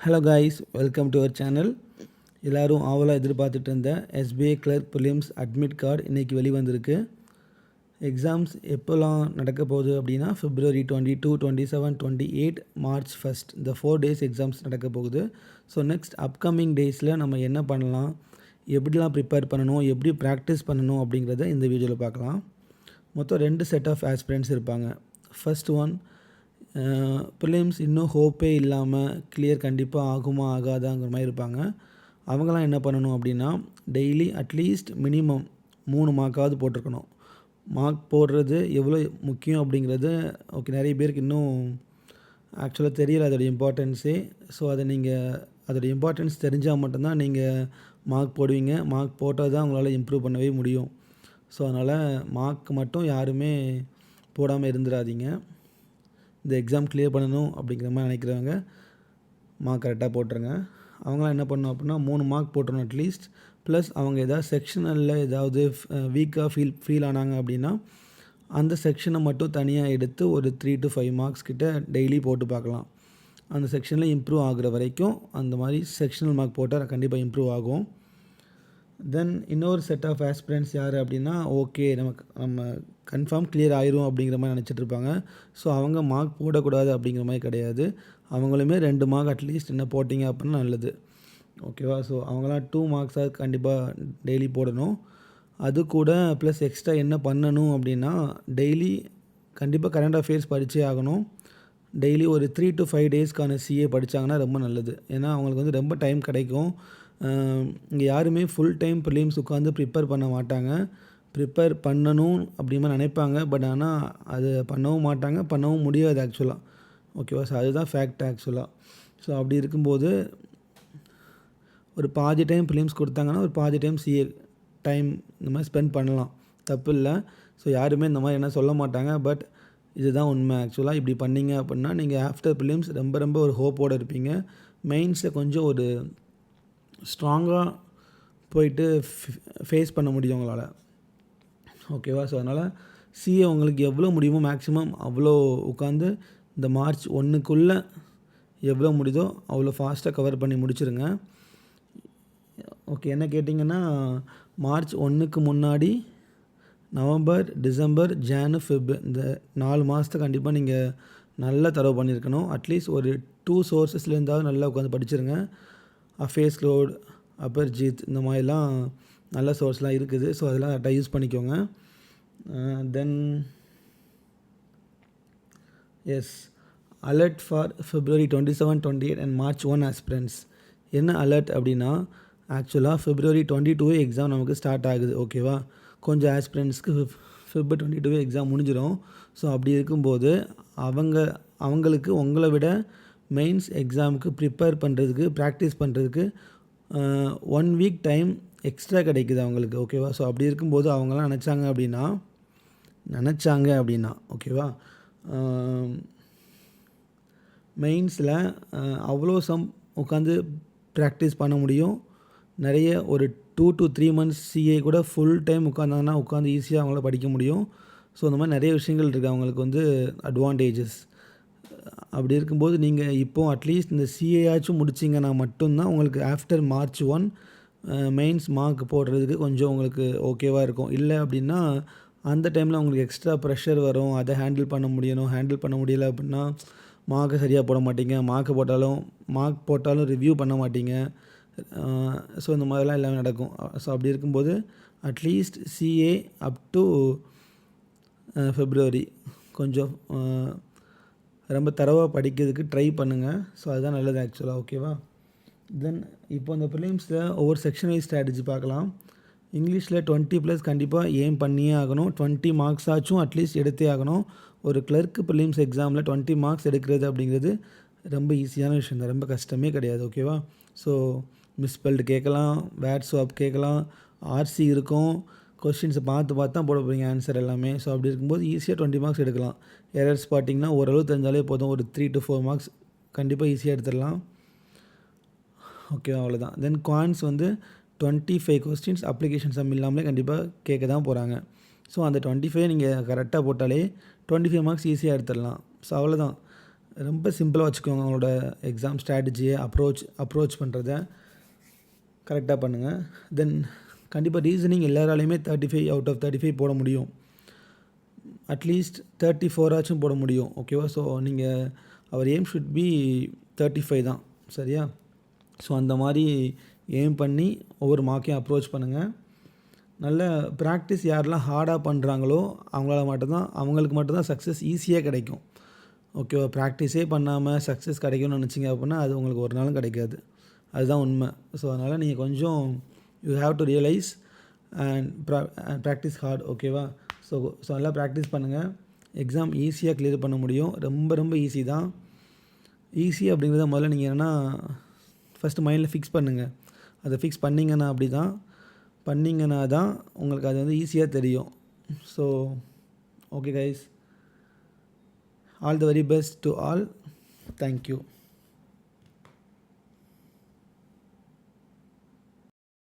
Hello guys, welcome to our channel. எல்லோரும் ஆவலாக எதிர்பார்த்துட்டு இருந்த SBI clerk prelims admit card இன்றைக்கி வெளிவந்திருக்கு. எக்ஸாம்ஸ் எப்போல்லாம் நடக்க போகுது அப்படின்னா February 22, 27, 28, March 1st இந்த 4 days எக்ஸாம்ஸ் நடக்க போகுது. ஸோ நெக்ஸ்ட் அப்கமிங் டேஸில் நம்ம என்ன பண்ணலாம், எப்படிலாம் ப்ரிப்பேர் பண்ணணும், எப்படி ப்ராக்டிஸ் பண்ணணும் அப்படிங்கிறத இந்த வீடியோவில் பார்க்கலாம். மொத்தம் 2 செட் ஆஃப் ஆஸ்பிரண்ட்ஸ் இருப்பாங்க. ஃபர்ஸ்ட் ஒன், ப்ரிலிம்ஸ் இன்னும் ஹோப்பே இல்லாமல் கிளியர் கண்டிப்பாக ஆகுமா ஆகாதாங்கிற மாதிரி இருப்பாங்க. அவங்களாம் என்ன பண்ணணும் அப்படின்னா, டெய்லி அட்லீஸ்ட் மினிமம் 3 மார்க்காவது போட்டிருக்கணும். மார்க் போடுறது எவ்வளோ முக்கியம் அப்படிங்கிறது நிறைய பேருக்கு இன்னும் ஆக்சுவலாக தெரியல அதோடய இம்பார்ட்டன்ஸே. ஸோ அதோடய இம்பார்ட்டன்ஸ் தெரிஞ்சால் மட்டும்தான் நீங்கள் மார்க் போடுவீங்க. மார்க் போட்டால் தான் உங்களால் இம்ப்ரூவ் பண்ணவே முடியும். ஸோ அதனால் மார்க் மட்டும் யாருமே போடாமல் இருந்துடாதீங்க. இந்த எக்ஸாம் கிளியர் பண்ணணும் அப்படிங்கிற மாதிரி நினைக்கிறவங்க மார்க் கரெக்டாக போட்டுருங்க. அவங்களாம் என்ன பண்ணணும் அப்படின்னா 3 மார்க் போட்டுருணும் அட்லீஸ்ட். ப்ளஸ் அவங்க ஏதாவது செக்ஷனில் ஏதாவது வீக்காக ஃபீல் ஆனாங்க அப்படின்னா அந்த செக்ஷனை மட்டும் தனியாக எடுத்து ஒரு 3 to 5 மார்க்ஸ் கிட்ட டெய்லி போட்டு பார்க்கலாம். அந்த செக்ஷனில் இம்ப்ரூவ் ஆகுற வரைக்கும் அந்த மாதிரி செக்ஷனல் மார்க் போட்டால் கண்டிப்பாக இம்ப்ரூவ் ஆகும். தென் இன்னொரு செட் ஆஃப் ஆஸ்பிரண்ட்ஸ் யார் அப்படின்னா, ஓகே நம்ம கன்ஃபார்ம் கிளியர் ஆயிரும் அப்படிங்கிற மாதிரி நினச்சிட்ருப்பாங்க. ஸோ அவங்க மார்க் போடக்கூடாது அப்படிங்கிற மாதிரி கிடையாது. அவங்களுமே 2 மார்க் அட்லீஸ்ட் என்ன போட்டிங்க அப்படின்னா நல்லது. ஓகேவா? ஸோ அவங்களாம் 2 மார்க்ஸாக கண்டிப்பாக டெய்லி போடணும். அது கூட ப்ளஸ் எக்ஸ்ட்ரா என்ன பண்ணணும் அப்படின்னா, டெய்லி கண்டிப்பாக கரண்ட் அஃபேர்ஸ் படித்தே ஆகணும். டெய்லி ஒரு 3 to 5 டேஸ்க்கான சிஏ படித்தாங்கன்னா ரொம்ப நல்லது. ஏன்னா அவங்களுக்கு ரொம்ப டைம் கிடைக்கும். இங்கே யாருமே ஃபுல் டைம் ப்ரிலிம்ஸ் உட்காந்து ப்ரிப்பேர் பண்ண மாட்டாங்க. ப்ரிப்பேர் பண்ணணும் அப்படிமா நினைப்பாங்க. பட் ஆனால் அது பண்ணவும் மாட்டாங்க, பண்ணவும் முடியாது ஆக்சுவலாக. ஓகேவா? ஸோ அதுதான் ஃபேக்ட் ஆக்சுவலாக. ஸோ அப்படி இருக்கும்போது ஒரு பாதி டைம் ப்ரிலிம்ஸ் கொடுத்தாங்கன்னா ஒரு பாதி டைம் சிஏ டைம் இந்த மாதிரி ஸ்பெண்ட் பண்ணலாம், தப்பு இல்லை. ஸோ யாருமே இந்த மாதிரி என்ன சொல்ல மாட்டாங்க. பட் இதுதான் உண்மை ஆக்சுவலாக. இப்படி பண்ணிங்க அப்படின்னா நீங்கள் ஆஃப்டர் ப்ரிலிம்ஸ் ரொம்ப ஒரு ஹோப்போடு இருப்பீங்க. மெயின்ஸில் கொஞ்சம் ஒரு ஸ்ட்ராங்காக போயிட்டு ஃபேஸ் பண்ண முடியும் உங்களால். ஓகேவா? ஸோ அதனால் சிஏ உங்களுக்கு எவ்வளோ முடியுமோ மேக்ஸிமம் அவ்வளோ உட்காந்து இந்த March 1க்குள்ளே எவ்வளோ முடியுதோ அவ்வளோ ஃபாஸ்ட்டாக கவர் பண்ணி முடிச்சுருங்க. ஓகே, என்ன கேட்டிங்கன்னா March 1க்கு முன்னாடி November, December, Jan, Feb இந்த 4 மாதத்தை கண்டிப்பாக நீங்கள் நல்லா தரவு பண்ணியிருக்கணும். அட்லீஸ்ட் ஒரு 2 சோர்ஸஸ்லேருந்தாவது நல்லா உட்காந்து படிச்சுருங்க. அஃபேஸ் க்ளோட், அப்பர்ஜித் இந்த மாதிரிலாம் நல்ல சோர்ஸ்லாம் இருக்குது. ஸோ அதெல்லாம் கரெக்டாக யூஸ் பண்ணிக்கோங்க. Then alert for February 27, 28 and March 1 aspirants. என்ன அலர்ட் அப்படின்னா, ஆக்சுவலாக February 22 எக்ஸாம் நமக்கு ஸ்டார்ட் ஆகுது. ஓகேவா? கொஞ்சம் ஆஸ்பிரண்ட்ஸ்க்கு February 22 எக்ஸாம் முடிஞ்சிடும். ஸோ அப்படி இருக்கும்போது அவங்களுக்கு உங்களை விட மெயின்ஸ் எக்ஸாமுக்கு ப்ரிப்பேர் பண்ணுறதுக்கு, ப்ராக்டிஸ் பண்ணுறதுக்கு 1 வீக் டைம் எக்ஸ்ட்ரா கிடைக்குது அவங்களுக்கு. ஓகேவா? ஸோ அப்படி இருக்கும்போது அவங்களாம் நினச்சாங்க அப்படின்னா ஓகேவா, மெயின்ஸில் அவ்வளோ உட்காந்து ப்ராக்டிஸ் பண்ண முடியும். நிறைய ஒரு 2 to 3 months சிஏ கூட ஃபுல் டைம் உட்காந்து ஈஸியாக அவங்களால படிக்க முடியும். ஸோ இந்த மாதிரி நிறைய விஷயங்கள் இருக்குது அவங்களுக்கு அட்வான்டேஜஸ். அப்படி இருக்கும்போது நீங்கள் இப்போது அட்லீஸ்ட் இந்த சிஏயாச்சும் முடிச்சிங்கன்னா மட்டும்தான் உங்களுக்கு ஆஃப்டர் March 1 மெயின்ஸ் மார்க் போடுறதுக்கு கொஞ்சம் உங்களுக்கு ஓகேவாக இருக்கும். இல்லை அப்படின்னா அந்த டைமில் உங்களுக்கு எக்ஸ்ட்ரா ப்ரெஷர் வரும். அதை ஹேண்டில் பண்ண முடியலை அப்படின்னா மார்க்கை சரியாக போட மாட்டீங்க. மார்க் போட்டாலும் ரிவ்யூ பண்ண மாட்டீங்க. ஸோ இந்த மாதிரிலாம் எல்லாமே நடக்கும். ஸோ அப்படி இருக்கும்போது at least CA up to February கொஞ்சம் ரொம்ப தரவாக படிக்கிறதுக்கு ட்ரை பண்ணுங்கள். ஸோ அதுதான் நல்லது ஆக்சுவலாக. ஓகேவா? தென் இப்போ இந்த ப்ரிலிம்ஸில் ஒவ்வொரு செக்ஷன் வைஸ் ஸ்ட்ராட்டஜி பார்க்கலாம். இங்கிலீஷில் 20+ கண்டிப்பாக ஏம் பண்ணியே ஆகணும். 20 மார்க்ஸ் ஆச்சும் அட்லீஸ்ட் எடுத்தே ஆகணும். ஒரு கிளர்க்கு ப்ரிலிம்ஸ் எக்ஸாமில் 20 மார்க்ஸ் எடுக்கிறது அப்படிங்கிறது ரொம்ப ஈஸியான விஷயம் தான், ரொம்ப கஷ்டமே கிடையாது. ஓகேவா? ஸோ மிஸ்பெல்டு கேட்கலாம், வேர்ட் ஸ்வாப் கேட்கலாம், ஆர்சி இருக்கும். கொஸ்டின்ஸை பார்த்து தான் போட போகிறீங்க ஆன்சர் எல்லாமே. ஸோ அப்படி இருக்கும்போது ஈஸியாக 20 மார்க்ஸ் எடுக்கலாம். எரர்ஸ் பார்த்தீங்கன்னா ஓரளவு தெரிஞ்சாலே போதும். ஒரு 3 to 4 மார்க்ஸ் கண்டிப்பாக ஈஸியாக எடுத்துடலாம். ஓகேவா? அவ்வளோதான். தென் குவான்ஸ் 25 கொஸ்டின்ஸ் அப்ளிகேஷன் சம் இல்லாமலே கண்டிப்பாக கேட்க தான் போகிறாங்க. ஸோ அந்த 25 நீங்கள் கரெக்டாக போட்டாலே 25 மார்க்ஸ் ஈஸியாக எடுத்துடலாம். ஸோ அவ்வளோதான். ரொம்ப சிம்பிளாக வச்சுக்கோங்க. உங்களோட எக்ஸாம் ஸ்ட்ராட்டஜியை அப்ரோச் பண்ணுறத கரெக்டாக பண்ணுங்கள். தென் கண்டிப்பாக ரீசனிங் எல்லாராலையுமே 35 அவுட் ஆஃப் 35 போட முடியும். அட்லீஸ்ட் 34 ஆச்சும் போட முடியும். ஓகேவா? ஸோ நீங்கள் அவர் எய்ம் ஷுட் பி 35 தான். சரியா? ஸோ அந்த மாதிரி எய்ம் பண்ணி ஒவ்வொரு மார்க்கையும் அப்ரோச் பண்ணுங்கள். நல்ல ப்ராக்டிஸ் யாரெல்லாம் ஹார்டாக பண்ணுறாங்களோ அவங்களுக்கு மட்டும்தான் சக்ஸஸ் ஈஸியாக கிடைக்கும். ஓகேவா? ப்ராக்டிஸே பண்ணாமல் சக்ஸஸ் கிடைக்கும்னு நினச்சிங்க அப்படின்னா அது உங்களுக்கு ஒரு நாளும் கிடைக்காது. அதுதான் உண்மை. ஸோ அதனால் நீங்கள் கொஞ்சம் you have to realise and practise hard. ஓகேவா? ஸோ நல்லா ப்ராக்டிஸ் பண்ணுங்கள். எக்ஸாம் ஈஸியாக கிளியர் பண்ண முடியும். ரொம்ப ரொம்ப ஈஸி தான். ஈஸி அப்படிங்கிறத முதல்ல நீங்கள் என்னென்னா ஃபஸ்ட்டு மைண்டில் ஃபிக்ஸ் பண்ணுங்கள். அதை ஃபிக்ஸ் பண்ணிங்கன்னா தான் உங்களுக்கு அது வந்து ஈஸியாக தெரியும். So okay guys, all the very best to all. Thank you.